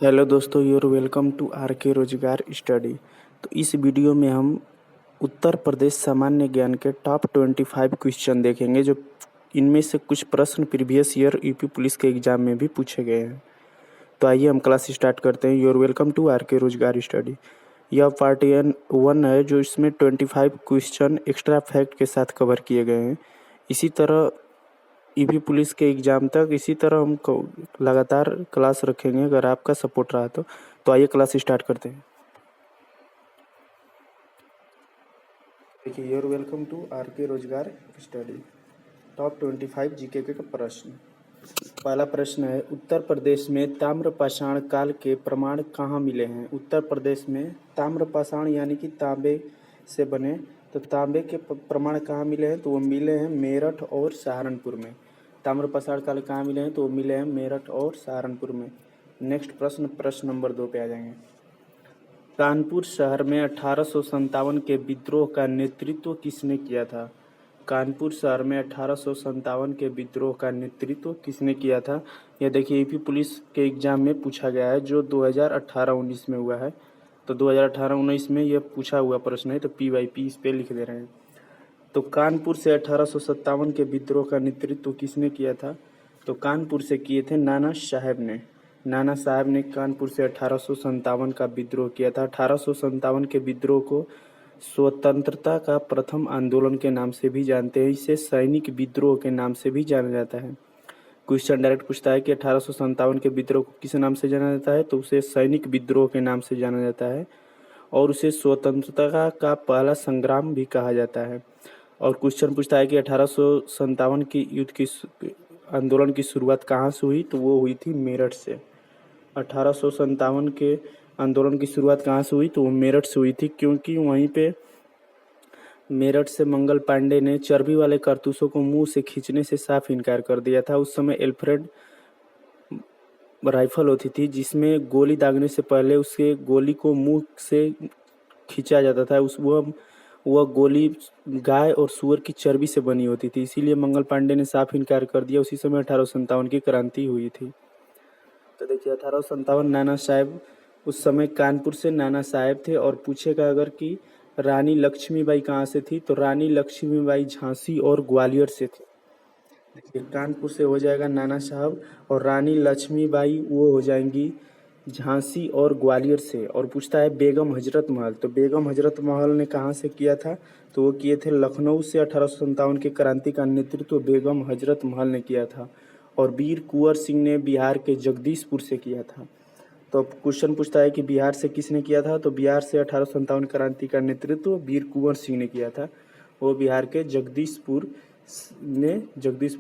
Hello दोस्तों, your welcome to are के रोजगार स्टडी। तो इस वीडियो में हम उत्तर प्रदेश सामान्य ज्ञान के टॉप 25 क्वेश्चन देखेंगे, जो इनमें से कुछ प्रश्न प्रीवियस ईयर यूपी पुलिस के एग्जाम में भी पूछे गए हैं। तो आइए हम क्लास स्टार्ट करते हैं। यूर वेलकम टू आर के रोजगार स्टडी। यह पार्ट 1 है, जो इसमें 25 क्वेश्चन एक्स्ट्रा फैक्ट के साथ कवर किए गए हैं। इसी तरह यूपी पुलिस के एग्ज़ाम तक इसी तरह हम लगातार क्लास रखेंगे, अगर आपका सपोर्ट रहा तो आइए क्लास स्टार्ट करते हैं। देखिए, यूर वेलकम टू आर के रोजगार स्टडी। टॉप 25 जीके के प्रश्न। पहला प्रश्न है, उत्तर प्रदेश में ताम्रपाषाण काल के प्रमाण कहाँ मिले हैं? उत्तर प्रदेश में ताम्रपाषाण यानी कि तांबे से बने, तो तांबे के प्रमाण कहाँ मिले हैं? तो वो मिले हैं मेरठ और सहारनपुर में। ताम्रपाषाण काल कहाँ मिले हैं? तो वो मिले हैं मेरठ और सहारनपुर में। नेक्स्ट प्रश्न नंबर 2 पे आ जाएंगे। कानपुर शहर में 1857 के विद्रोह का नेतृत्व किसने किया था? कानपुर शहर में 1857 के विद्रोह का नेतृत्व किसने किया था? यह देखिए, यूपी पुलिस के एग्जाम में पूछा गया है, जो 2018-19 में हुआ है। तो 2018-19 में यह पूछा हुआ प्रश्न है, तो PYP इस पे लिख दे रहे हैं। तो कानपुर से 1857 के विद्रोह का नेतृत्व किसने किया था? तो कानपुर से किए थे नाना साहब ने। नाना साहब ने कानपुर से 1857 का विद्रोह किया था। 1857 के विद्रोह को स्वतंत्रता का प्रथम आंदोलन के नाम से भी जानते हैं। इसे सैनिक विद्रोह के नाम से भी जाना जाता है। क्वेश्चन डायरेक्ट पूछता है कि 1857 के विद्रोह को किस नाम से जाना जाता है? तो उसे सैनिक विद्रोह के नाम से जाना जाता है, और उसे स्वतंत्रता का पहला संग्राम भी कहा जाता है। और क्वेश्चन पूछता है कि 1857 की युद्ध की आंदोलन की शुरुआत कहाँ से हुई? तो वो हुई थी मेरठ से। 1857 के आंदोलन की शुरुआत कहाँ से हुई? तो वो मेरठ से हुई थी, क्योंकि वहीं पे मेरठ से मंगल पांडे ने चर्बी वाले कारतूसों को मुंह से खींचने से साफ इनकार कर दिया था। उस समय एल्फ्रेड राइफल होती थी, जिसमें गोली दागने से पहले उसके गोली को मुंह से खींचा जाता था। वह गोली गाय और सूअर की चर्बी से बनी होती थी, इसीलिए मंगल पांडे ने साफ इनकार कर दिया। उसी समय 1857 की क्रांति हुई थी। तो देखिए, 1857 नाना साहब, उस समय कानपुर से नाना साहब थे। और पूछेगा अगर कि रानी लक्ष्मीबाई कहाँ से थी? तो रानी लक्ष्मीबाई झांसी और ग्वालियर से थी। देखिए, कानपुर से हो जाएगा नाना साहब, और रानी लक्ष्मीबाई वो हो जाएंगी झांसी और ग्वालियर से। और पूछता है बेगम हजरत महल, तो बेगम हजरत महल ने कहाँ से किया था? तो वो किए थे लखनऊ से। 1857 की क्रांति का नेतृत्व बेगम हजरत महल ने किया था। और वीर कुंवर सिंह ने बिहार के जगदीशपुर से किया था। तो अब क्वेश्चन पूछता है कि बिहार से किसने किया था? तो बिहार से 1857 क्रांति का नेतृत्व वीर कुंवर सिंह ने किया था। वो बिहार के जगदीशपुर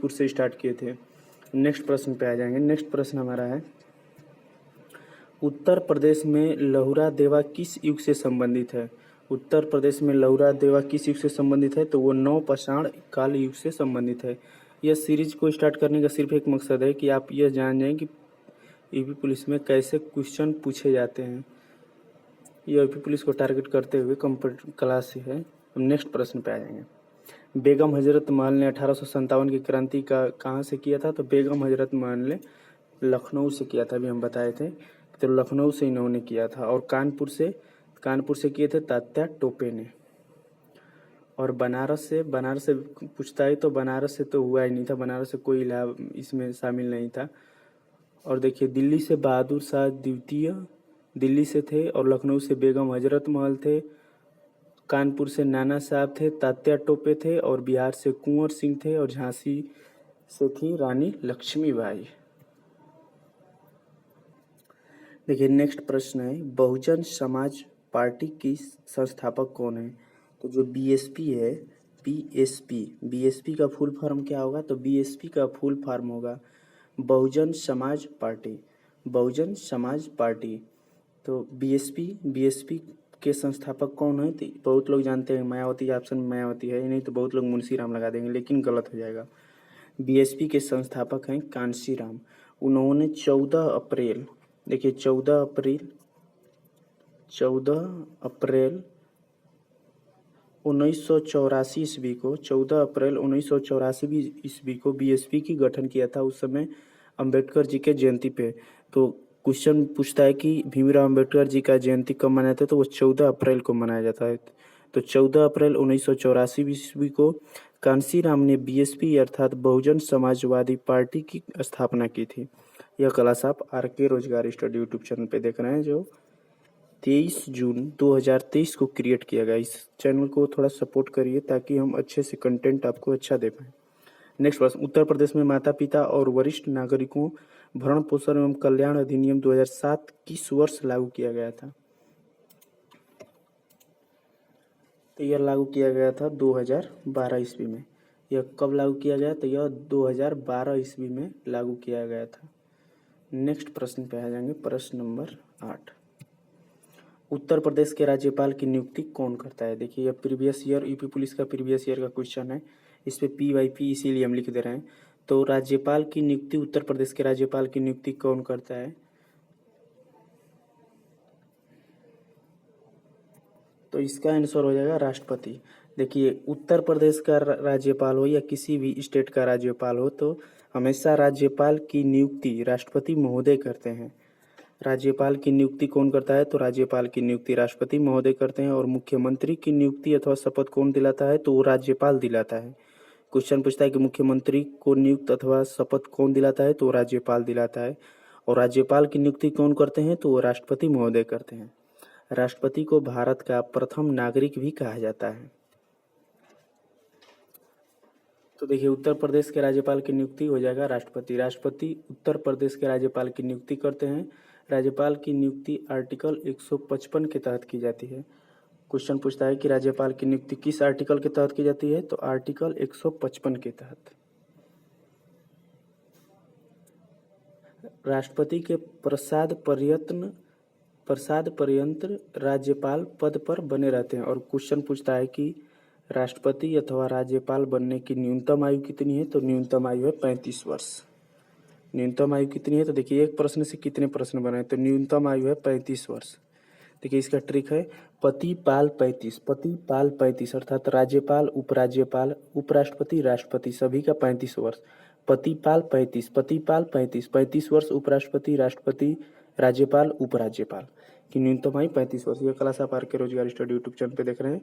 से स्टार्ट किए थे। नेक्स्ट प्रश्न पे आ जाएंगे। नेक्स्ट प्रश्न हमारा है, उत्तर प्रदेश में लहुरा देवा किस युग से संबंधित है? उत्तर प्रदेश में लहुरा देवा किस युग से संबंधित है? तो वो नवपाषाण काल युग से संबंधित है। यह सीरीज को स्टार्ट करने का सिर्फ एक मकसद है कि आप यह जान जाएं कि यूपी पुलिस में कैसे क्वेश्चन पूछे जाते हैं। यह यूपी पुलिस को टारगेट करते हुए कंप्यूटर क्लास है। हम नेक्स्ट प्रश्न पे आ जाएंगे। बेगम हजरत महल ने 1857 की क्रांति का कहाँ से किया था? तो बेगम हजरत महल ने लखनऊ से किया था, अभी हम बताए थे। तो लखनऊ से इन्होंने किया था। और कानपुर से किए थे तात्या टोपे ने। और बनारस से पूछता है, तो बनारस से तो हुआ ही नहीं था, बनारस से कोई लाभ इसमें शामिल नहीं था। और देखिए, दिल्ली से बहादुर शाह द्वितीय दिल्ली से थे, और लखनऊ से बेगम हजरत महल थे, कानपुर से नाना साहब थे, तात्या टोपे थे, और बिहार से कुंवर सिंह थे, और झांसी से थी रानी लक्ष्मीबाई। देखिए, नेक्स्ट प्रश्न है, बहुजन समाज पार्टी की संस्थापक कौन है? तो जो BSP है, BSP का फुल फॉर्म क्या होगा? तो BSP का फुल फॉर्म होगा बहुजन समाज पार्टी। बहुजन समाज पार्टी। तो BSP के संस्थापक कौन है? तो बहुत लोग जानते हैं मायावती, ऑप्शन में मायावती है, नहीं तो बहुत लोग मुंशीराम लगा देंगे, लेकिन गलत हो जाएगा। BSP के संस्थापक हैं कांशीराम। उन्होंने 14 अप्रैल, देखिए 14 अप्रैल 1984 ईस्वी को, 14 अप्रैल 1984 ईस्वी को BSP की गठन किया था। उस समय अंबेडकर जी के जयंती पे। तो क्वेश्चन पूछता है कि भीमराव अंबेडकर जी का जयंती कब मनाया था, तो वो 14 अप्रैल को मनाया जाता है। तो 14 अप्रैल 1984 ईस्वी को कांशीराम ने बीएसपी अर्थात बहुजन समाजवादी पार्टी की स्थापना की थी। यह क्लास आप R K Rojgar study YouTube channel पे देख रहे हैं, जो 23 जून 2023 को क्रिएट किया गया। इस चैनल को थोड़ा सपोर्ट करिए ताकि हम अच्छे से कंटेंट आपको अच्छा दे पाएँ। नेक्स्ट प्रश्न, उत्तर प्रदेश में माता पिता और वरिष्ठ नागरिकों भरण पोषण एवं कल्याण अधिनियम 2007 किस वर्ष लागू किया गया था? तो यह लागू किया गया था 2012 ईस्वी में। यह कब लागू किया गया? तो यह 2012 ईस्वी में लागू किया गया था। नेक्स्ट प्रश्न पे आ जाएंगे, प्रश्न नंबर 8। उत्तर प्रदेश के राज्यपाल की नियुक्ति कौन करता है? देखिए, यह प्रीवियस ईयर यूपी पुलिस का प्रीवियस ईयर का क्वेश्चन है। इस पे PYP इसीलिए हम लिख दे रहे हैं। तो राज्यपाल की नियुक्ति, उत्तर प्रदेश के राज्यपाल की नियुक्ति कौन करता है? तो इसका आंसर हो जाएगा राष्ट्रपति। देखिए, उत्तर प्रदेश का राज्यपाल हो या किसी भी स्टेट का राज्यपाल हो, तो हमेशा राज्यपाल की नियुक्ति राष्ट्रपति महोदय करते हैं। राज्यपाल की नियुक्ति कौन करता है? तो राज्यपाल की नियुक्ति राष्ट्रपति महोदय करते हैं। और मुख्यमंत्री की नियुक्ति अथवा शपथ कौन दिलाता है? तो वो राज्यपाल दिलाता है। क्वेश्चन पूछता है कि मुख्यमंत्री को नियुक्त अथवा शपथ कौन दिलाता है? तो राज्यपाल दिलाता है। और राज्यपाल की नियुक्ति कौन करते हैं? तो वो राष्ट्रपति महोदय करते हैं। राष्ट्रपति को भारत का प्रथम नागरिक भी कहा जाता है। तो देखिए, उत्तर प्रदेश के राज्यपाल की नियुक्ति हो जाएगा राष्ट्रपति। राष्ट्रपति उत्तर प्रदेश के राज्यपाल की नियुक्ति करते हैं। राज्यपाल की नियुक्ति आर्टिकल 155 के तहत की जाती है। क्वेश्चन पूछता है कि राज्यपाल की नियुक्ति किस आर्टिकल के तहत की जाती है? तो आर्टिकल 155 के तहत। राष्ट्रपति के प्रसाद पर्यंत राज्यपाल पद पर बने रहते हैं। और क्वेश्चन पूछता है कि राष्ट्रपति अथवा राज्यपाल बनने की न्यूनतम आयु कितनी है? तो न्यूनतम आयु है 35 वर्ष। न्यूनतम आयु कितनी है? तो देखिए, एक प्रश्न से कितने प्रश्न बनाए, तो न्यूनतम आयु है 35 वर्ष। देखिए, इसका ट्रिक है पति पाल 35 अर्थात राज्यपाल, उपराज्यपाल, उपराष्ट्रपति, राष्ट्रपति सभी का 35 वर्ष। पति पाल 35 वर्ष, उपराष्ट्रपति, राष्ट्रपति, राज्यपाल, उपराज्यपाल की न्यूनतम आयु 35 वर्ष। यह क्लास आप R K Rojgar study YouTube channel पे देख रहे हैं।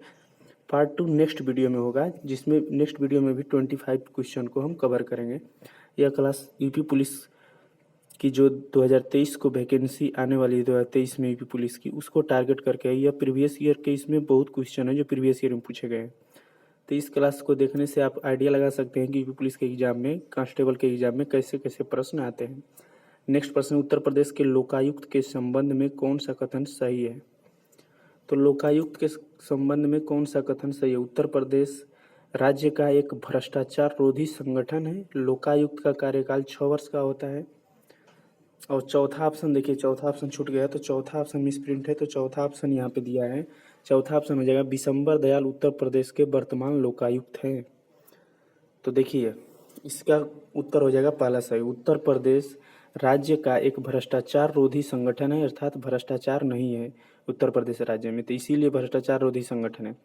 पार्ट 2 नेक्स्ट वीडियो में होगा, जिसमें नेक्स्ट वीडियो में भी 25 क्वेश्चन को हम कवर करेंगे। यह क्लास यूपी पुलिस की जो 2023 को वैकेंसी आने वाली है 2023 में यूपी पुलिस की, उसको टारगेट करके है। यह प्रीवियस ईयर के इसमें बहुत क्वेश्चन है जो प्रीवियस ईयर में पूछे गए हैं। तो इस क्लास को देखने से आप आइडिया लगा सकते हैं कि यूपी पुलिस के एग्जाम में, कांस्टेबल के एग्जाम में कैसे कैसे प्रश्न आते हैं। नेक्स्ट प्रश्न, उत्तर प्रदेश के लोकायुक्त के संबंध में कौन सा कथन सही है? तो लोकायुक्त के संबंध में कौन सा कथन सही है? उत्तर प्रदेश राज्य का एक भ्रष्टाचार रोधी संगठन है। लोकायुक्त का कार्यकाल 6 वर्ष का होता है। और चौथा ऑप्शन देखिए, चौथा ऑप्शन छूट गया, तो चौथा ऑप्शन मिसप्रिंट है, तो चौथा ऑप्शन यहाँ पे दिया है। चौथा ऑप्शन हो जाएगा बिशंबर दयाल उत्तर प्रदेश के वर्तमान लोकायुक्त हैं। तो देखिए, इसका उत्तर हो जाएगा पहला सही। उत्तर प्रदेश राज्य का एक भ्रष्टाचार रोधी संगठन है, अर्थात भ्रष्टाचार नहीं है उत्तर प्रदेश राज्य में, तो इसीलिए भ्रष्टाचार रोधी संगठन है।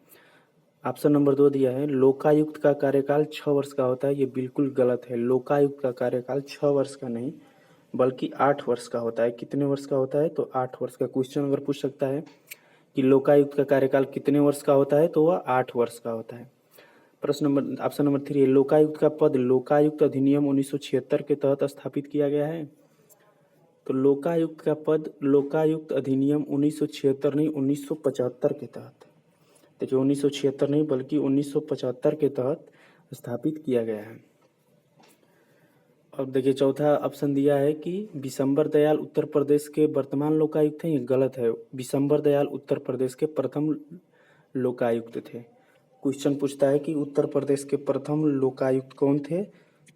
ऑप्शन नंबर 2 दिया है लोकायुक्त का कार्यकाल 6 वर्ष का होता है, ये बिल्कुल गलत है। लोकायुक्त का कार्यकाल 6 वर्ष का नहीं बल्कि 8 वर्ष का होता है। कितने वर्ष का होता है? तो 8 वर्ष का। क्वेश्चन अगर पूछ सकता है कि लोकायुक्त का कार्यकाल कितने वर्ष का होता है, तो वह 8 वर्ष का होता है। प्रश्न नंबर ऑप्शन नंबर 3 है लोकायुक्त का पद लोकायुक्त अधिनियम 1976 के तहत स्थापित किया गया है। तो लोकायुक्त का पद लोकायुक्त अधिनियम 1976 नहीं 1975 के तहत, देखिए 1976 नहीं बल्कि 1975 के तहत स्थापित किया गया है। अब देखिए, चौथा ऑप्शन दिया है कि बिशंबर दयाल उत्तर प्रदेश के वर्तमान लोकायुक्त हैं, ये गलत है। बिशंबर दयाल उत्तर प्रदेश के प्रथम लोकायुक्त थे। क्वेश्चन पूछता है कि उत्तर प्रदेश के प्रथम लोकायुक्त कौन थे?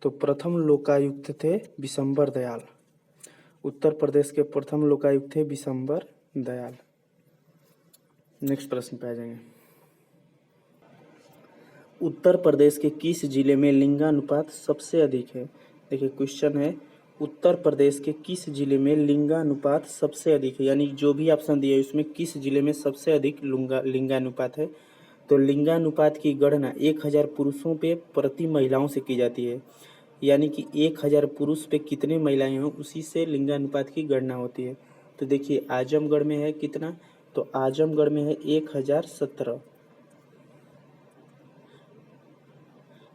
तो प्रथम लोकायुक्त थे बिशंबर दयाल। उत्तर प्रदेश के प्रथम लोकायुक्त थे बिशंबर दयाल। नेक्स्ट प्रश्न पे आ जाएंगे। उत्तर प्रदेश के किस जिले में लिंगानुपात सबसे अधिक है? देखिए, क्वेश्चन है उत्तर प्रदेश के किस जिले में लिंगानुपात सबसे अधिक है, यानी जो भी ऑप्शन दिया है उसमें किस जिले में सबसे अधिक लिंगानुपात है। तो लिंगानुपात की गणना 1000 पुरुषों पे प्रति महिलाओं से की जाती है। यानी कि 1000 पुरुष पे कितने महिलाएं हों, उसी से लिंगानुपात की गणना होती है। तो देखिए आजमगढ़ में है कितना, तो आजमगढ़ में है 1017,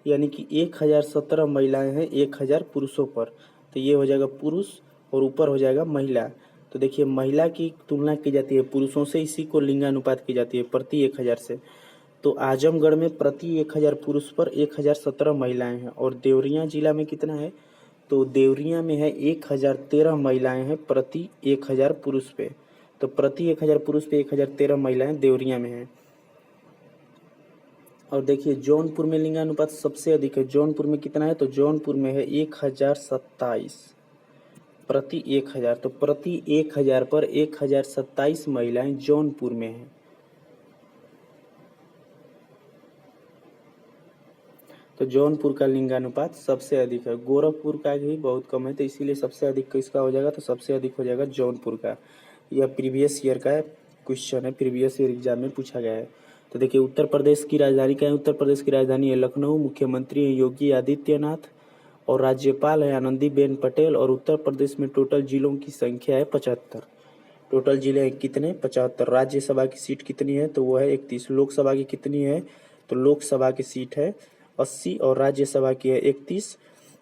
यानी कि 1017 महिलाएं हैं 1000 पुरुषों पर। तो ये हो जाएगा पुरुष और ऊपर हो जाएगा महिला। तो देखिए महिला की तुलना की जाती है पुरुषों से, इसी को लिंगानुपात की जाती है प्रति 1000 से। तो आजमगढ़ में प्रति 1000 पुरुष पर 1017 महिलाएं हैं। और देवरिया जिला में कितना है, तो देवरिया में है 1013 महिलाएं हैं प्रति 1000 पुरुष पे। तो प्रति 1000 पुरुष पे 1013 महिलाएं देवरिया में हैं। और देखिए जौनपुर में लिंगानुपात सबसे अधिक है। जौनपुर में कितना है, तो जौनपुर में है 1027 प्रति 1000। तो प्रति 1000 पर 1027 महिलाएं जौनपुर में हैं। तो जौनपुर का लिंगानुपात सबसे अधिक है। गोरखपुर का भी बहुत कम है, तो इसीलिए सबसे अधिक किसका हो जाएगा, तो सबसे अधिक हो जाएगा जौनपुर का। यह प्रीवियस ईयर का क्वेश्चन है, प्रीवियस ईयर एग्जाम में पूछा गया है। तो देखिए उत्तर प्रदेश की राजधानी क्या है, उत्तर प्रदेश की राजधानी है लखनऊ, मुख्यमंत्री है योगी आदित्यनाथ और राज्यपाल है आनंदीबेन पटेल। और उत्तर प्रदेश में टोटल जिलों की संख्या है 75। टोटल जिले हैं कितने, 75। राज्यसभा की सीट कितनी है, तो वो है 31। लोकसभा की कितनी है, तो लोकसभा की सीट है 80 और राज्यसभा की है 31।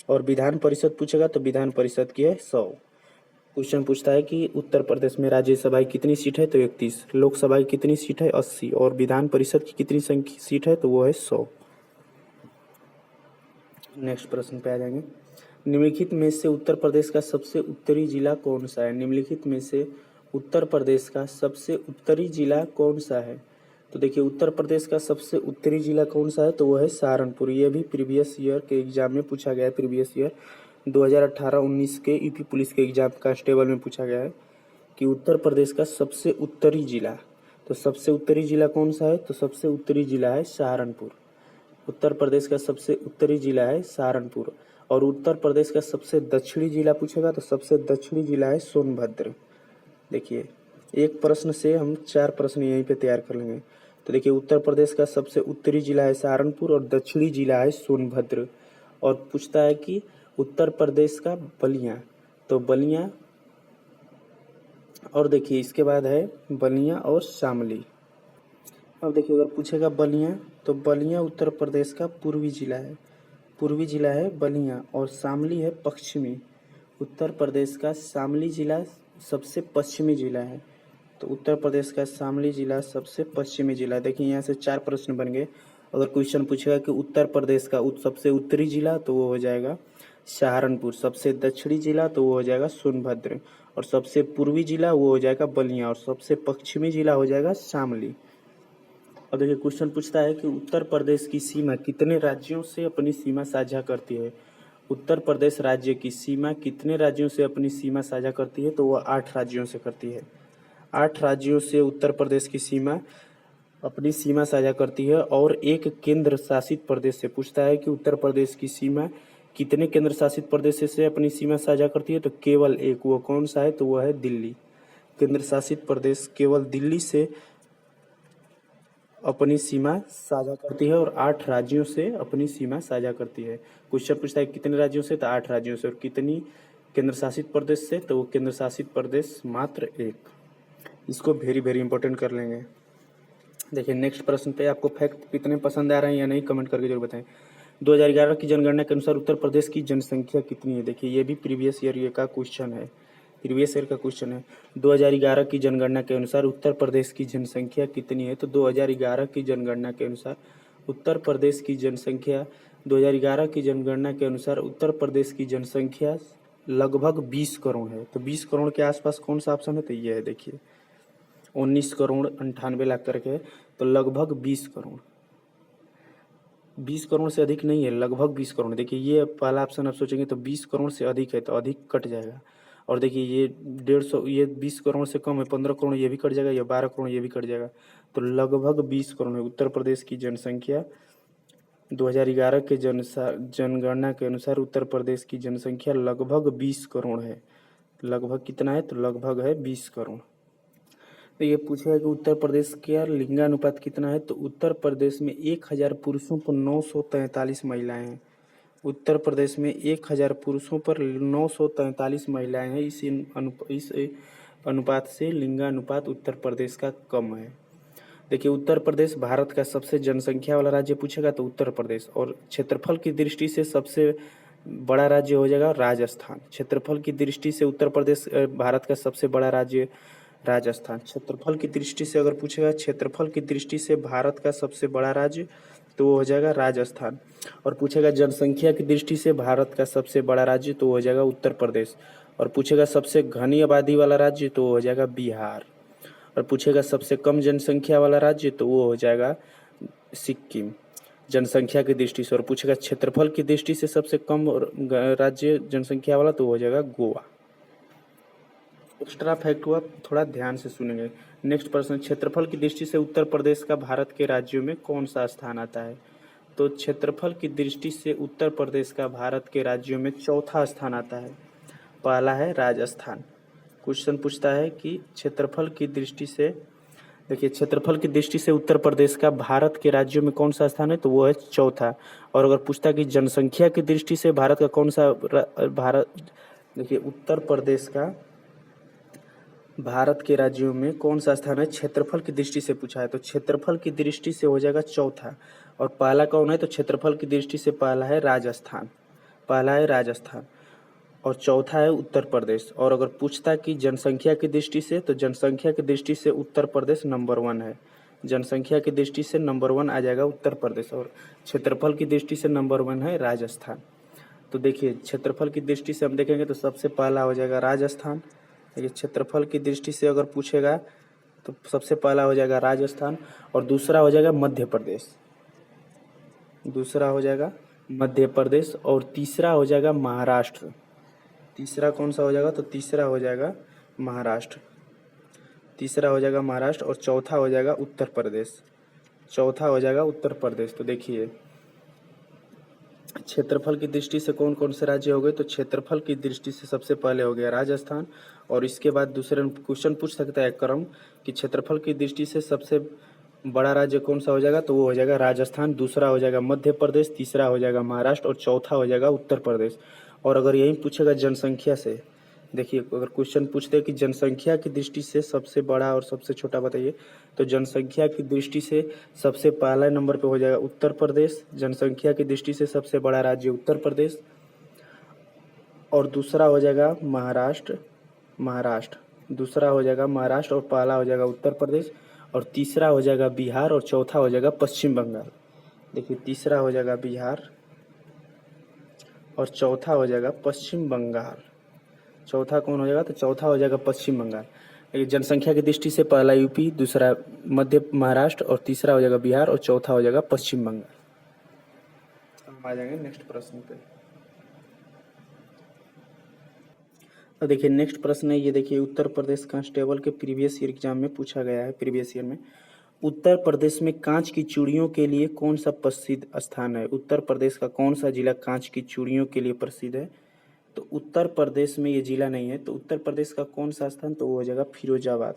और विधान परिषद पूछेगा तो विधान परिषद की है 100। क्वेश्चन पूछता है कि उत्तर प्रदेश में राज्यसभा की कितनी सीट है, तो 31। लोकसभा की कितनी सीट है, 80। और विधान परिषद की कितनी संख्या सीट है, तो वो है 100। नेक्स्ट प्रश्न पे आ जाएंगे। निम्नलिखित में से उत्तर प्रदेश का सबसे उत्तरी जिला कौन सा है, निम्नलिखित में से उत्तर प्रदेश का सबसे उत्तरी जिला कौन सा है। तो देखिए उत्तर प्रदेश का सबसे उत्तरी जिला कौन सा है, तो वो है सहारनपुर। ये भी प्रीवियस ईयर के एग्जाम में पूछा गया है। प्रीवियस ईयर 2018-19 के यूपी पुलिस के एग्जाम कांस्टेबल में पूछा गया है कि उत्तर प्रदेश का सबसे उत्तरी जिला। तो सबसे उत्तरी जिला कौन सा है, तो सबसे उत्तरी जिला है सहारनपुर। उत्तर प्रदेश का सबसे उत्तरी जिला है सहारनपुर। और उत्तर प्रदेश का सबसे दक्षिणी जिला पूछेगा तो सबसे दक्षिणी जिला है सोनभद्र। देखिए एक प्रश्न से हम 4 प्रश्न यहीं पे तैयार कर लेंगे। तो देखिए उत्तर प्रदेश का सबसे उत्तरी जिला है सहारनपुर और दक्षिणी जिला है सोनभद्र। और पूछता है कि उत्तर प्रदेश का बलिया, तो बलिया, और देखिए इसके बाद है बलिया और शामली। अब देखिए अगर पूछेगा बलिया, तो बलिया उत्तर प्रदेश का पूर्वी जिला है, पूर्वी जिला है बलिया। और शामली है पश्चिमी। उत्तर प्रदेश का शामली जिला सबसे पश्चिमी जिला है। तो उत्तर प्रदेश का शामली जिला सबसे पश्चिमी जिला। देखिए यहाँ से 4 प्रश्न बन गए। अगर क्वेश्चन पूछेगा कि उत्तर प्रदेश का सबसे उत्तरी जिला, तो वो हो जाएगा सहारनपुर। सबसे दक्षिणी जिला, तो वो हो जाएगा सोनभद्र। और सबसे पूर्वी जिला वो हो जाएगा बलिया। और सबसे पश्चिमी जिला हो जाएगा शामली। और देखिए क्वेश्चन पूछता है कि उत्तर प्रदेश की सीमा कितने राज्यों से अपनी सीमा साझा करती है। उत्तर प्रदेश राज्य की सीमा कितने राज्यों से अपनी सीमा साझा करती है, तो वह 8 राज्यों से करती है। 8 राज्यों से उत्तर प्रदेश की सीमा अपनी सीमा साझा करती है। और एक केंद्र शासित प्रदेश से पूछता है कि उत्तर प्रदेश की सीमा कितने केंद्र शासित प्रदेश से अपनी सीमा साझा करती है, तो केवल एक। वो कौन सा है, तो वह है दिल्ली। केंद्र शासित प्रदेश केवल दिल्ली से अपनी सीमा साझा करती है और 8 राज्यों से अपनी सीमा साझा करती है। क्वेश्चन पूछता है कितने राज्यों से, तो 8 राज्यों से। और कितनी केंद्र शासित प्रदेश से, तो वो केंद्र शासित प्रदेश मात्र एक। इसको वेरी वेरी इंपॉर्टेंट कर लेंगे। देखिए नेक्स्ट प्रश्न पे आपको फैक्ट कितने पसंद आ रहे हैं या नहीं, कमेंट करके जरूर बताएं। 2011 की जनगणना के अनुसार उत्तर प्रदेश की जनसंख्या कितनी है। देखिए ये भी प्रीवियस ईयर का क्वेश्चन है, प्रीवियस ईयर का क्वेश्चन है। 2011 की जनगणना के अनुसार उत्तर प्रदेश की जनसंख्या कितनी है, तो 2011 की जनगणना के अनुसार उत्तर प्रदेश की जनसंख्या 2011 की जनगणना के अनुसार उत्तर प्रदेश की जनसंख्या लगभग 20 करोड़ है। तो 20 करोड़ के आसपास कौन सा ऑप्शन है, तो ये है देखिए 19 करोड़ 98 लाख करके है। तो लगभग 20 करोड़, 20 करोड़ से अधिक नहीं है, लगभग 20 करोड़। देखिए ये पहला ऑप्शन आप सोचेंगे तो 20 करोड़ से अधिक है, तो अधिक कट जाएगा। और देखिए ये 150, ये 20 करोड़ से कम है, 15 करोड़ ये भी कट जाएगा, या 12 करोड़ ये भी कट जाएगा। तो लगभग 20 करोड़ है। उत्तर प्रदेश की जनसंख्या 2011 के जनगणना के अनुसार उत्तर प्रदेश की जनसंख्या लगभग 20 करोड़ है। लगभग कितना है, तो लगभग है 20 करोड़। तो ये पूछेगा कि उत्तर प्रदेश का लिंगानुपात कितना है, तो उत्तर प्रदेश में 1000 पुरुषों पर 943 महिलाएं हैं। उत्तर प्रदेश में 1000 पुरुषों पर 943 महिलाएं हैं। इस अनुपात से लिंगानुपात उत्तर प्रदेश का कम है। देखिए, उत्तर प्रदेश भारत का सबसे जनसंख्या वाला राज्य पूछेगा तो उत्तर प्रदेश, और क्षेत्रफल की दृष्टि से सबसे बड़ा राज्य हो जाएगा राजस्थान। क्षेत्रफल की दृष्टि से उत्तर प्रदेश भारत का सबसे बड़ा राज्य राजस्थान। क्षेत्रफल की दृष्टि से अगर पूछेगा, क्षेत्रफल की दृष्टि से भारत का सबसे बड़ा राज्य, तो वो हो जाएगा राजस्थान। और पूछेगा जनसंख्या की दृष्टि से भारत का सबसे बड़ा राज्य, तो वो हो जाएगा उत्तर प्रदेश। और पूछेगा सबसे घनी आबादी वाला राज्य, तो वो हो जाएगा बिहार। और पूछेगा सबसे कम जनसंख्या वाला राज्य, तो वो हो जाएगा सिक्किम जनसंख्या की दृष्टि से। और पूछेगा क्षेत्रफल की दृष्टि से सबसे कम राज्य जनसंख्या वाला, तो हो जाएगा गोवा। एक्स्ट्रा फैक्ट हुआ, थोड़ा ध्यान से सुनेंगे। नेक्स्ट प्रश्न, क्षेत्रफल की दृष्टि से उत्तर प्रदेश का भारत के राज्यों में कौन सा स्थान आता है? तो क्षेत्रफल की दृष्टि से उत्तर प्रदेश का भारत के राज्यों में चौथा स्थान आता है। पहला है राजस्थान। क्वेश्चन पूछता है कि क्षेत्रफल की दृष्टि से, देखिए क्षेत्रफल की दृष्टि से उत्तर प्रदेश का भारत के राज्यों में कौन सा स्थान है, तो वो है चौथा। और अगर पूछता है कि जनसंख्या की दृष्टि से भारत का कौन सा देखिए उत्तर प्रदेश का भारत के राज्यों में कौन सा स्थान है, क्षेत्रफल की दृष्टि से पूछा है, तो क्षेत्रफल की दृष्टि से हो जाएगा चौथा। और पहला कौन है, तो क्षेत्रफल की दृष्टि से पहला है राजस्थान। और चौथा है उत्तर प्रदेश। और अगर पूछता है कि जनसंख्या की दृष्टि से, तो जनसंख्या की दृष्टि से उत्तर प्रदेश नंबर 1 है। जनसंख्या की दृष्टि से नंबर 1 आ जाएगा उत्तर प्रदेश। और क्षेत्रफल की दृष्टि से नंबर 1 है राजस्थान। तो देखिए क्षेत्रफल की दृष्टि से हम देखेंगे तो सबसे पहला हो जाएगा राजस्थान। देखिए क्षेत्रफल की दृष्टि से अगर पूछेगा तो सबसे पहला हो जाएगा राजस्थान, और दूसरा हो जाएगा मध्य प्रदेश, और तीसरा हो जाएगा महाराष्ट्र। तीसरा कौन सा हो जाएगा, तो तीसरा हो जाएगा महाराष्ट्र। और चौथा हो जाएगा उत्तर प्रदेश। तो देखिए क्षेत्रफल की दृष्टि से कौन कौन से राज्य हो गए, तो क्षेत्रफल की दृष्टि से सबसे पहले हो गया राजस्थान, और इसके बाद दूसरे क्वेश्चन पूछ सकता है क्रम कि क्षेत्रफल की दृष्टि से सबसे बड़ा राज्य कौन सा हो जाएगा, तो वो हो जाएगा राजस्थान, दूसरा हो जाएगा मध्य प्रदेश, तीसरा हो जाएगा महाराष्ट्र, और चौथा हो जाएगा उत्तर प्रदेश। और अगर यही पूछेगा जनसंख्या से, देखिए अगर क्वेश्चन पूछते हैं कि जनसंख्या की दृष्टि से सबसे बड़ा और सबसे छोटा बताइए, तो जनसंख्या की दृष्टि से सबसे पहला नंबर पे हो जाएगा उत्तर प्रदेश। जनसंख्या की दृष्टि से सबसे बड़ा राज्य उत्तर प्रदेश, और दूसरा हो जाएगा महाराष्ट्र, दूसरा हो जाएगा महाराष्ट्र, और पहला हो जाएगा उत्तर प्रदेश, और तीसरा हो जाएगा बिहार, और चौथा हो जाएगा पश्चिम बंगाल। देखिए तीसरा हो जाएगा बिहार, और चौथा हो जाएगा पश्चिम बंगाल। चौथा कौन हो जाएगा, तो चौथा हो जाएगा पश्चिम बंगाल। जनसंख्या की दृष्टि से पहला यूपी, दूसरा मध्य महाराष्ट्र, और तीसरा हो जाएगा बिहार, और चौथा हो जाएगा पश्चिम बंगाल। हम आ जाएंगे नेक्स्ट प्रश्न पे। तो देखिए नेक्स्ट प्रश्न है ये, देखिए उत्तर प्रदेश कांस्टेबल के प्रीवियस ईयर एग्जाम में पूछा गया है। प्रीवियस ईयर में उत्तर प्रदेश में कांच की चूड़ियों के लिए कौन सा प्रसिद्ध स्थान है? उत्तर प्रदेश का कौन सा जिला कांच की चूड़ियों के लिए प्रसिद्ध है? तो उत्तर प्रदेश में ये जिला नहीं है, तो उत्तर प्रदेश का कौन सा स्थान, तो वो हो जाएगा फिरोजाबाद।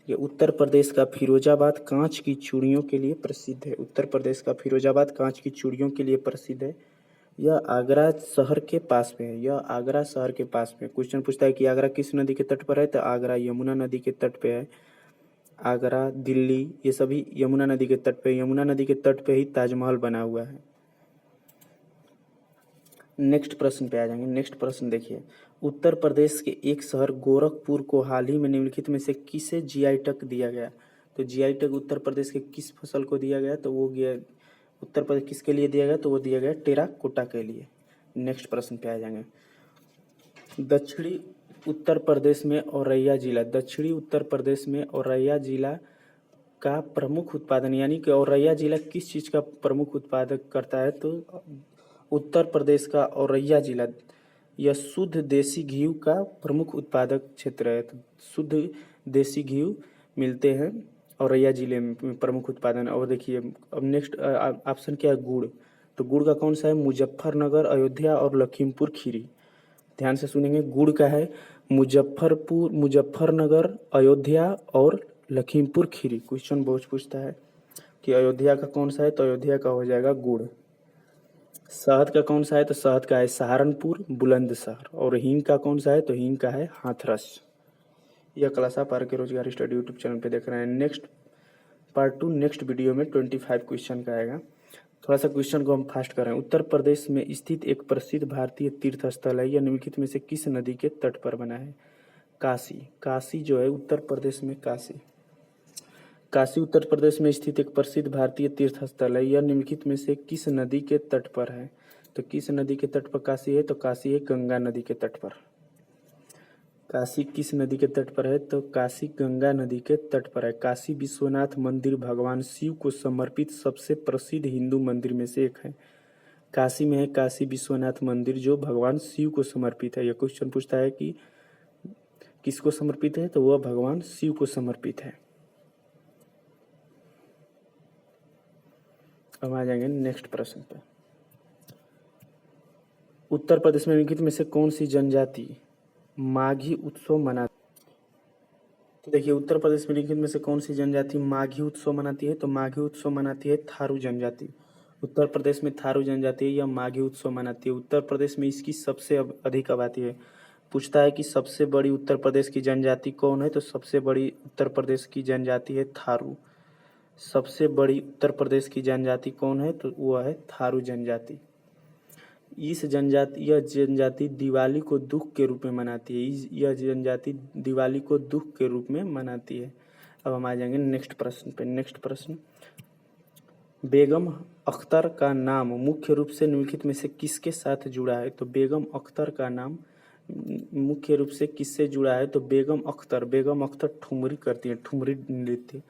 ये उत्तर प्रदेश का फिरोजाबाद कांच की चूड़ियों के लिए प्रसिद्ध है। उत्तर प्रदेश का फिरोजाबाद कांच की चूड़ियों के लिए प्रसिद्ध है। यह आगरा शहर के पास में है। क्वेश्चन पूछता है कि आगरा किस नदी के तट पर है, तो आगरा यमुना नदी के तट पे है। आगरा, दिल्ली, ये सभी यमुना नदी के तट पे। यमुना नदी के तट पे ही ताजमहल बना हुआ है। नेक्स्ट प्रश्न पे आ जाएंगे। नेक्स्ट प्रश्न देखिए, उत्तर प्रदेश के एक शहर गोरखपुर को हाल ही में निम्नलिखित में से किसे जीआई टैग दिया गया? तो जीआई टैग उत्तर प्रदेश के किस फसल को दिया गया, तो वो गया उत्तर प्रदेश किसके लिए दिया गया, तो वो दिया गया टेराकोटा के लिए। नेक्स्ट प्रश्न पे आ जाएंगे, दक्षिणी उत्तर प्रदेश में औरैया जिला का प्रमुख उत्पादन, यानी कि औरैया जिला किस चीज़ का प्रमुख उत्पादक करता है, तो उत्तर प्रदेश का औरैया जिला यह शुद्ध देसी घी का प्रमुख उत्पादक क्षेत्र है। तो शुद्ध देसी घी मिलते हैं औरैया जिले में, प्रमुख उत्पादन। और देखिए अब नेक्स्ट ऑप्शन क्या है, गुड़। तो गुड़ का कौन सा है, मुजफ्फरनगर, अयोध्या और लखीमपुर खीरी। ध्यान से सुनेंगे, गुड़ का है मुजफ्फरनगर, अयोध्या और लखीमपुर खीरी। क्वेश्चन बहुत पूछता है कि अयोध्या का कौन सा है, तो अयोध्या का हो जाएगा गुड़। शहद का कौन सा है? तो शहद का है सहारनपुर, बुलंदशहर। और हींग का कौन सा है? तो हींग का है हाथरस। यह क्लास आप आर के रोजगार स्टडी यूट्यूब चैनल पे देख रहे हैं। नेक्स्ट पार्ट 2 नेक्स्ट वीडियो में 25 क्वेश्चन का आएगा। थोड़ा सा क्वेश्चन को हम फास्ट कर रहे हैं। उत्तर प्रदेश में स्थित एक प्रसिद्ध भारतीय तीर्थ स्थल है, यह निम्नलिखित में से किस नदी के तट पर बना है? काशी। काशी जो है उत्तर प्रदेश में काशी। काशी उत्तर प्रदेश में स्थित एक प्रसिद्ध भारतीय तीर्थ स्थल है, यह निम्नलिखित में से किस नदी के तट पर है? तो किस नदी के तट पर काशी है? तो काशी है गंगा नदी के तट पर। काशी किस नदी के तट पर है? तो काशी गंगा नदी के तट पर है। काशी विश्वनाथ मंदिर भगवान शिव को समर्पित सबसे प्रसिद्ध हिंदू मंदिर में से एक है। काशी में है काशी विश्वनाथ मंदिर जो भगवान शिव को समर्पित है। यह क्वेश्चन पूछता है कि किसको समर्पित है? तो वह भगवान शिव को समर्पित है। अब आ जाएंगे नेक्स्ट प्रश्न पे। उत्तर प्रदेश में निम्नलिखित में से कौन सी जनजाति माघी उत्सव मनाती? तो देखिए उत्तर प्रदेश में निम्नलिखित में से कौन सी जनजाति माघी उत्सव मनाती है? तो माघी उत्सव मनाती है थारू जनजाति। उत्तर प्रदेश में थारू जनजाति है, यह माघी उत्सव मनाती है। उत्तर प्रदेश में इसकी सबसे अधिक आबादी है। पूछता है कि सबसे बड़ी उत्तर प्रदेश की जनजाति कौन है? तो सबसे बड़ी उत्तर प्रदेश की जनजाति है थारू। सबसे बड़ी उत्तर प्रदेश की जनजाति कौन है? तो वह है थारू जनजाति। यह जनजाति दिवाली को दुख के रूप में मनाती है। यह जनजाति दिवाली को दुख के रूप में मनाती है। अब हम आ जाएंगे नेक्स्ट प्रश्न पे। नेक्स्ट प्रश्न, बेगम अख्तर का नाम मुख्य रूप से निम्नलिखित में से किसके साथ जुड़ा है? तो बेगम अख्तर का नाम मुख्य रूप से किससे जुड़ा है? तो बेगम अख्तर ठुमरी करती है, ठुमरी नृत्य।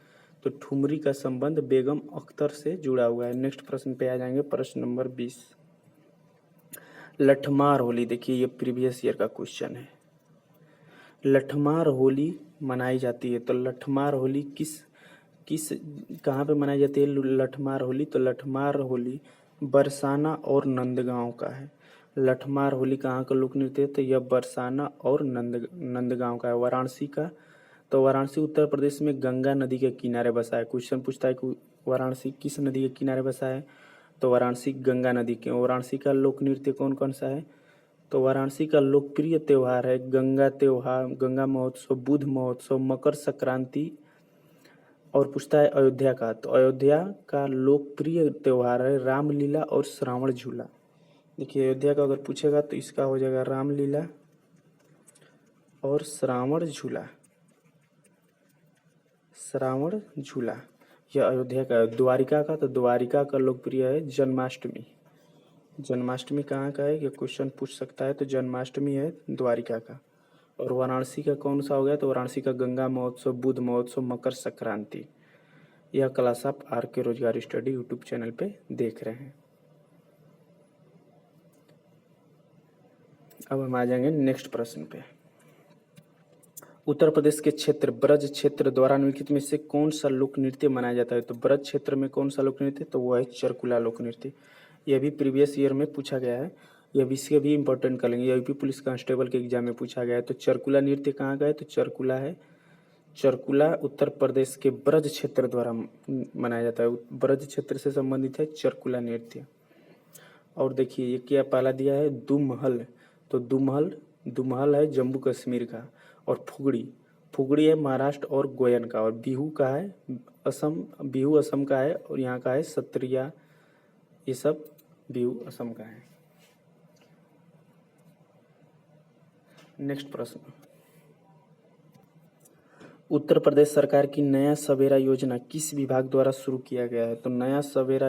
तो ठुमरी का संबंध बेगम अख्तर से जुड़ा हुआ है। नेक्स्ट प्रश्न पे आ जाएंगे, प्रश्न नंबर 20। लठमार होली, देखिए ये प्रीवियस ईयर का क्वेश्चन है। लठमार होली मनाई जाती है, तो लठमार होली किस किस कहाँ पे मनाई जाती है लठमार होली? तो लठमार होली बरसाना और नंदगांव का है। लठमार होली कहाँ का लोक नृत्य है? तो यह बरसाना और नंदगांव का है, वाराणसी का। तो वाराणसी उत्तर प्रदेश में गंगा नदी के किनारे बसा है। क्वेश्चन पूछता है कि वाराणसी किस नदी के किनारे बसा है? तो वाराणसी गंगा नदी के। वाराणसी का लोक नृत्य कौन कौन सा है? तो वाराणसी का लोकप्रिय त्यौहार है गंगा त्योहार, गंगा महोत्सव, बुद्ध महोत्सव, मकर संक्रांति। और पूछता है अयोध्या का, तो अयोध्या का लोकप्रिय त्यौहार है रामलीला और श्रावण झूला। देखिए अयोध्या का अगर पूछेगा तो इसका हो जाएगा रामलीला और श्रावण झूला। श्रावण झूला यह अयोध्या का है। द्वारिका का, तो द्वारिका का लोकप्रिय है जन्माष्टमी। जन्माष्टमी कहाँ का है? ये क्वेश्चन पूछ सकता है, तो जन्माष्टमी है द्वारिका का। और वाराणसी का कौन सा हो गया? तो वाराणसी का गंगा महोत्सव, बुद्ध महोत्सव, मकर संक्रांति। यह क्लास आप आर के रोजगार स्टडी यूट्यूब चैनल पे देख रहे हैं। अब हम आ जाएंगे नेक्स्ट प्रश्न पे। उत्तर प्रदेश के क्षेत्र ब्रज क्षेत्र द्वारा निम्नलिखित में से कौन सा लोक नृत्य मनाया जाता है? तो ब्रज क्षेत्र में कौन सा लोक नृत्य? तो वह है चरकुला लोक नृत्य। यह भी प्रीवियस ईयर में पूछा गया है, यह विषय भी इंपॉर्टेंट कर लेंगे। यूपी पुलिस कांस्टेबल के एग्जाम में पूछा गया है। तो चरकुला नृत्य कहाँ का है? तो चरकुला है, चरकुला उत्तर प्रदेश के ब्रज क्षेत्र द्वारा मनाया जाता है। ब्रज क्षेत्र से संबंधित है चरकुला नृत्य। और देखिए ये क्या पहला दिया है दुमहल, तो दुमहल है जम्मू कश्मीर का। और फुगड़ी है महाराष्ट्र और गोयन का। और बिहू का है बिहू असम का है। और यहाँ का है सत्रिया, ये सब बिहू असम का है। नेक्स्ट प्रश्न, उत्तर प्रदेश सरकार की नया सवेरा योजना किस विभाग द्वारा शुरू किया गया है? तो नया सवेरा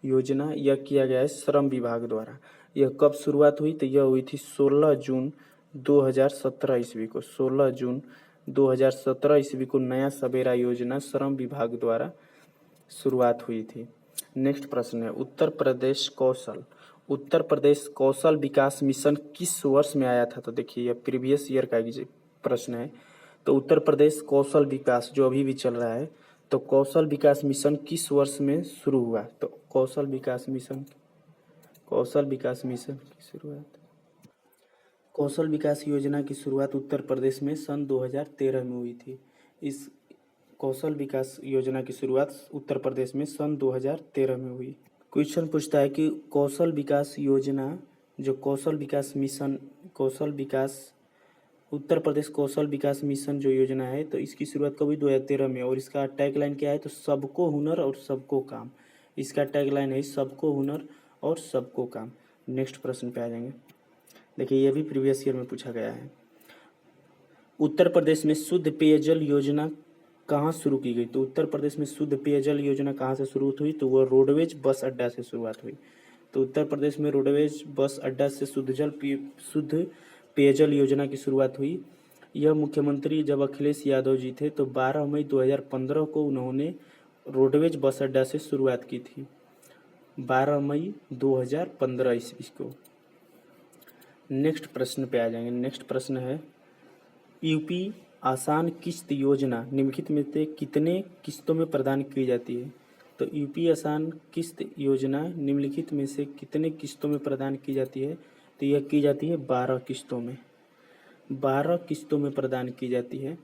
योजना यह किया गया है श्रम विभाग द्वारा। यह कब शुरुआत हुई? तो यह हुई थी 16 जून 2017 ईस्वी को। 16 जून 2017 ईस्वी को नया सवेरा योजना श्रम विभाग द्वारा शुरुआत हुई थी। नेक्स्ट प्रश्न है, उत्तर प्रदेश कौशल विकास मिशन किस वर्ष में आया था? तो देखिए यह प्रीवियस ईयर का प्रश्न है। तो उत्तर प्रदेश कौशल विकास जो अभी भी चल रहा है, तो कौशल विकास मिशन किस वर्ष में शुरू हुआ? तो कौशल विकास मिशन की शुरुआत, कौशल विकास योजना की शुरुआत उत्तर प्रदेश में सन 2013 में हुई थी। इस कौशल विकास योजना की शुरुआत उत्तर प्रदेश में सन 2013 में हुई। क्वेश्चन पूछता है कि कौशल विकास योजना, जो कौशल विकास मिशन, कौशल विकास उत्तर प्रदेश कौशल विकास मिशन जो योजना है, तो इसकी शुरुआत कब हुई? 2013 में। और इसका टैगलाइन क्या है? तो सबको हुनर और सबको काम। इसका टैगलाइन है सबको हुनर और सबको काम। नेक्स्ट प्रश्न पे आ जाएंगे। देखिए ये भी प्रीवियस ईयर में पूछा गया है। उत्तर प्रदेश में शुद्ध पेयजल योजना कहाँ शुरू की गई? तो उत्तर प्रदेश में शुद्ध पेयजल योजना कहाँ से शुरू हुई? तो वह रोडवेज बस अड्डा से शुरुआत हुई। तो उत्तर प्रदेश में रोडवेज बस अड्डा से शुद्ध पेयजल योजना की शुरुआत हुई। यह मुख्यमंत्री जब अखिलेश यादव जी थे तो 12 मई 2015 को उन्होंने रोडवेज बस अड्डा से शुरुआत की थी। 12 मई 2015 ईस्वी को। नेक्स्ट प्रश्न पे आ जाएंगे। नेक्स्ट प्रश्न है यूपी आसान किस्त योजना निम्नलिखित में से कितने किस्तों में प्रदान की जाती है? तो यूपी आसान किस्त योजना निम्नलिखित में से कितने किस्तों में प्रदान की जाती है? तो यह की जाती है 12 किस्तों में। 12 किस्तों में प्रदान की जाती है।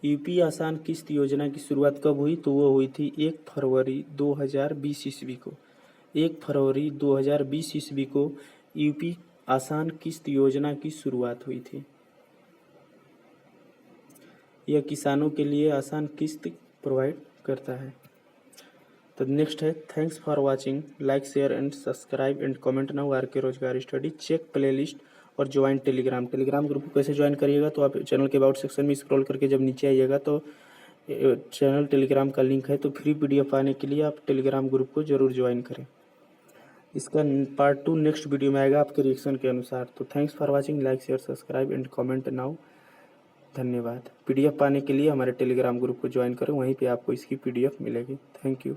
यूपी आसान किस्त योजना की शुरुआत कब हुई? तो वो हुई थी 1 फरवरी 2020 ईस्वी को। 1 फरवरी 2020 ईस्वी को यूपी आसान किस्त योजना की शुरुआत हुई थी। यह किसानों के लिए आसान किस्त प्रोवाइड करता है। तो नेक्स्ट है thanks for watching, like share and subscribe and comment now RK Rojgar study, check playlist और ज्वाइन टेलीग्राम ग्रुप को कैसे ज्वाइन करिएगा? तो आप चैनल के अबाउट सेक्शन में स्क्रॉल करके जब नीचे आइएगा तो चैनल टेलीग्राम का लिंक है, तो फ्री PDF आने के लिए आप टेलीग्राम ग्रुप को जरूर ज्वाइन करें। इसका पार्ट 2 नेक्स्ट वीडियो में आएगा आपके रिएक्शन के अनुसार। तो thanks for watching, like share subscribe and comment now. धन्यवाद। PDF पाने के लिए हमारे टेलीग्राम ग्रुप को ज्वाइन करें, वहीं पे आपको इसकी PDF मिलेगी। Thank you.